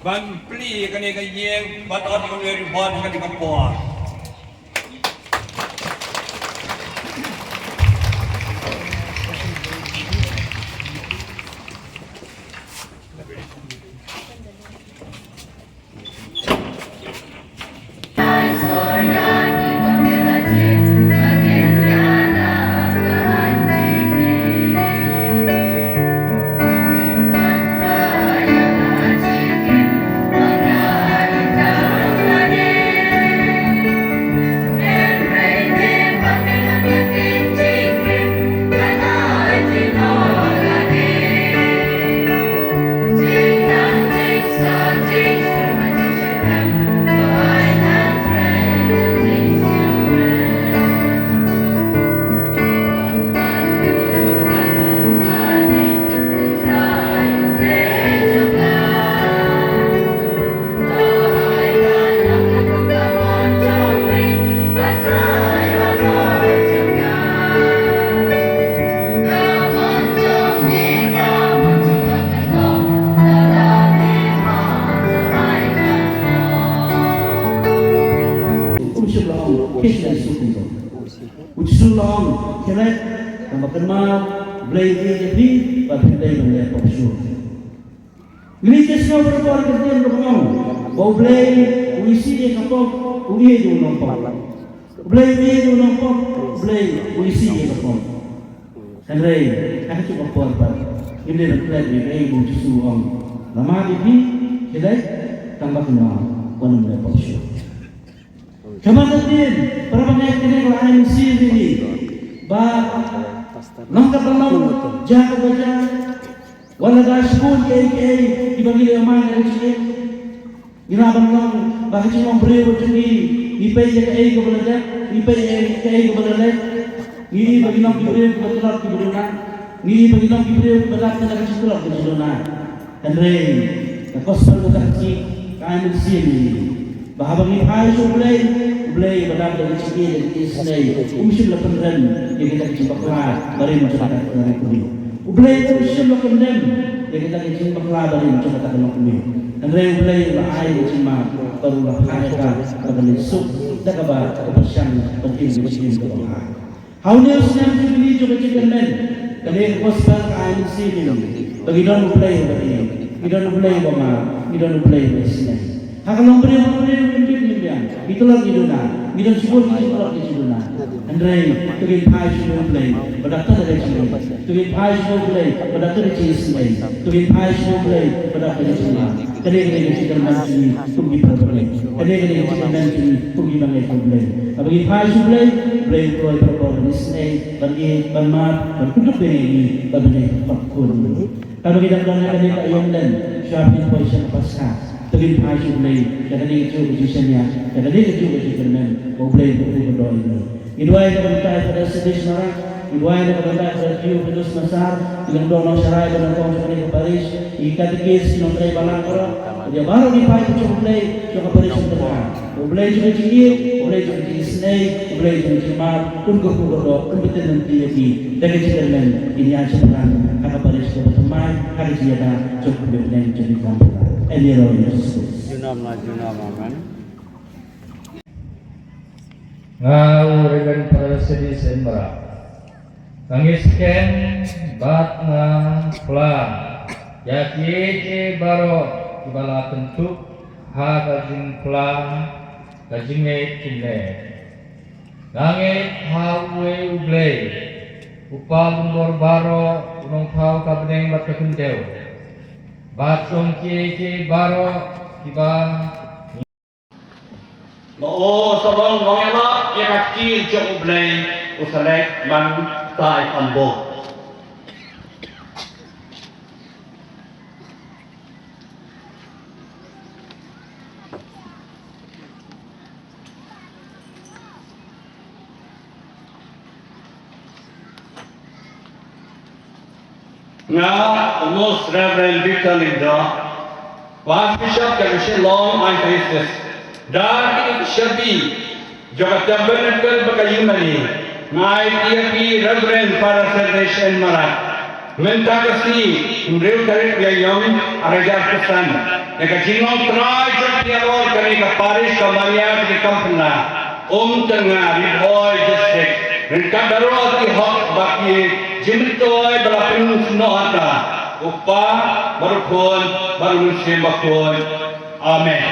ban pli kan ni kan yeng bat ot kan ni ban kan di kampor long correct yang berkenal belajar jadi pada yang popular. Religious na berbuat kerjaan berkembang. Bau belajar uisi dia kapok uih dia nampak. Belajar dia nampak belajar uisi dia kapok. Kanai kan cuma buat ini nak belajar ibu susu orang. Lama ini kita tambah kenal orang yang popular. Kemudian para pengajar kalau ayam sih ini, bah langkah belum jaga baca, wala dah school KK dibagi yang mana yang sih, ginaban lang bahkan cuma beri macam ni pay yang KK kebenaran, ni pay yang KK kebenaran, ni bagi lang diberi kebenaran kebenaran, ni bagi lang diberi kebenaran kebenaran kebenaran, dan rey, kosong kita sih kain sih ni. Bahawa ni hai so play pada dari segi dari Islam usul lakukan yang kita jumpa dari masyarakat dari kami play usul lakukan yang kita jumpa dari masyarakat dari kami dan play lahai cuma baru lahai pada nisuk tak apa kepercayaan penting di sini kita how ni Islam ini juga cekmen kalian kosong kain sini bagi don play bagi don play bama don play Islam kalau beri itulah hidupnya, hidup sebut itulah hidupnya. Andai tukin pai sebut play, berdaktar dari sebut. Tukin pai sebut play, berdaktar dari sebut. Tukin pai sebut play, berdaktar dari sebut. Kadang-kadang kita masih pergi berplay. Kadang-kadang kita masih pergi berplay. Bagi pai sebut play berplay di sini, bagi bermat, berkutuk ini, bagi berkun. Kalau kita berada di ayam dan shopping position pasar. Tugin pai sublay, kaya ni itu kejusannya, kaya ni itu kejusanan, oblay itu berdoa ini. Idway na berdoa pada sedih semarang, idway na berdoa pada kiu pedus masar, dengan doa masyarakat dan doa seperti ke Paris, ikat kis nombray balang koro, dia baru di pai itu oblay, juga Paris untuk oblay juga tinggi, oblay juga tinggi senai, oblay juga cemar, untuk berdoa, untuk nanti lagi, dari kejusanan ini aja peran, kakak Paris untuk teman, hari tiada cukup dengan jadi kampung. Junama man. Ngawurigan para sedih sembara. Nangisken bat nga plan. Yaki baro ibala kentuk ha gajing plan gajing kine. Nangit hawe ublay. Upal baro unong pau kabneng bat kakundeo. Batong kiki baro kiba Mo sabang mangela ya kaki jong blay usalek man tai ambo Now, Most Reverend Victor Linda, Archbishop Commission Long and Christus, Dar it should be Jogatambanakal Bakayumani, my DFP Reverend Parasadesh and Marat, Mentagasi Mreu Karit Yayong Arajar Kesan Yang Jinong Trai Jatiawar Kani Kaparis Kamanya Di Kampana Tengah di Boy District Mereka darah di hak bagi Jimitoy Berapin Sunohata Upah Barukun Barunusim Bakun Amen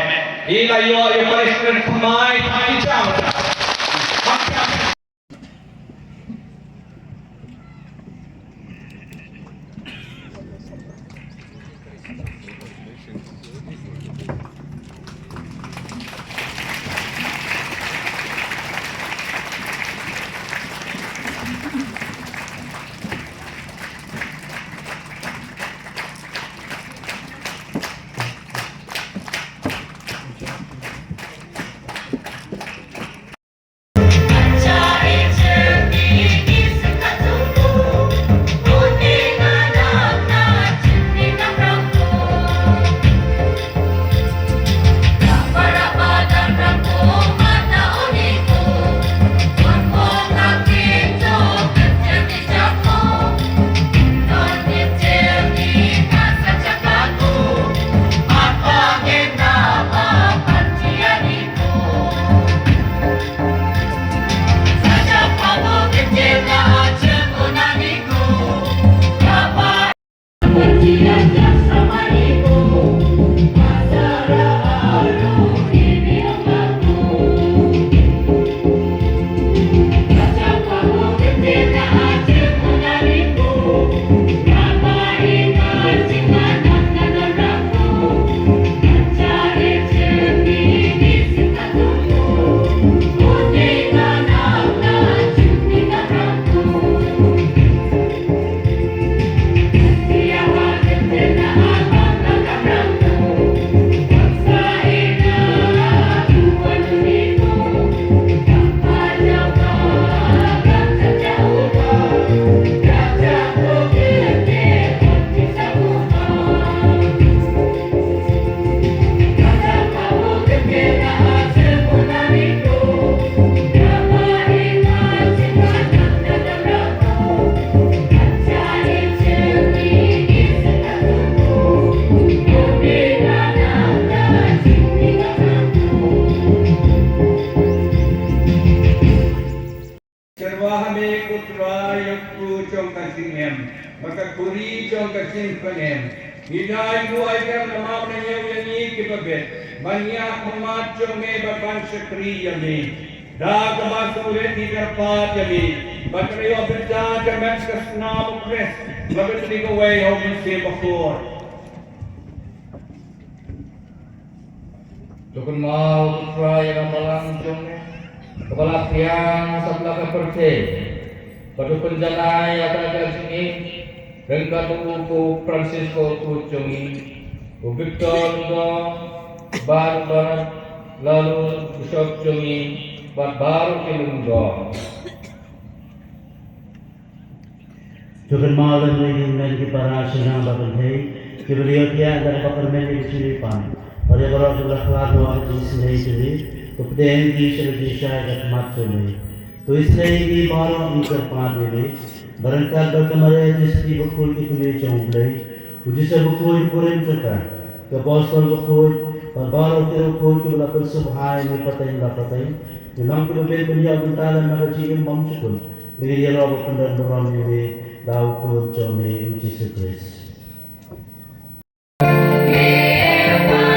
Ila yo Yang Paris Kamai Taki Jam Maka kuri jong kasin panem. Hidai buai kam nama menyew yani kibabet. Banyak umat jong me baban sekri yani. Da kamas kuret tiga pat yani. Bakri obrita kemen kesna bukres. Babet tiga way hobi se bakor. Jukun mau putra yang malang jong kepala tiang sebelah keperce. Batu penjanai akan sini. Rengka Tuku Francisco Kucungi Victor Ngo Barat lalu Bishop Cungi baru Kilunggo Jukan malam ini menjadi para senang bapak hei kibeliau dia dari bapak menjadi silipan pada orang sudah lalu ada di sini jadi kemudian di sini saya kemat sini तो इसलिए ये बारों इनकर पाँच मिले बरंकार बल्कि हमारे जिसकी बखोल की तुम्हें चौंकलाई जिसे बखोल पूरे चुका कि बहुत साल बखोल और बारों के बखोल के बला पर सुबह में पता ही ये नाम के बबे दुनिया बुंताला में कचील मम चुकल लेकिन ये लोग पंडर बराम में दाव को चौने उची sucrase Bye.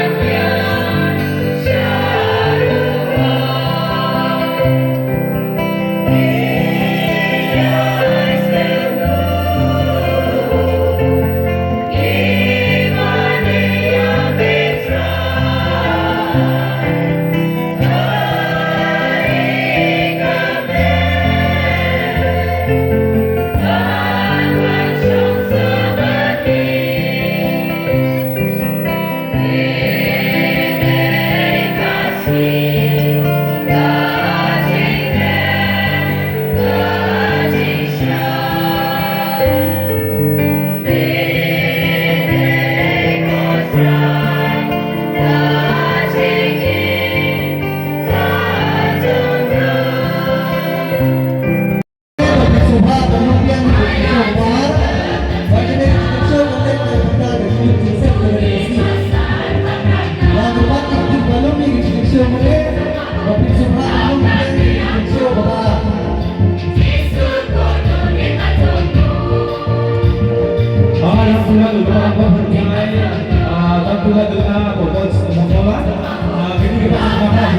doa-doa pokok semoga jadi kita semangat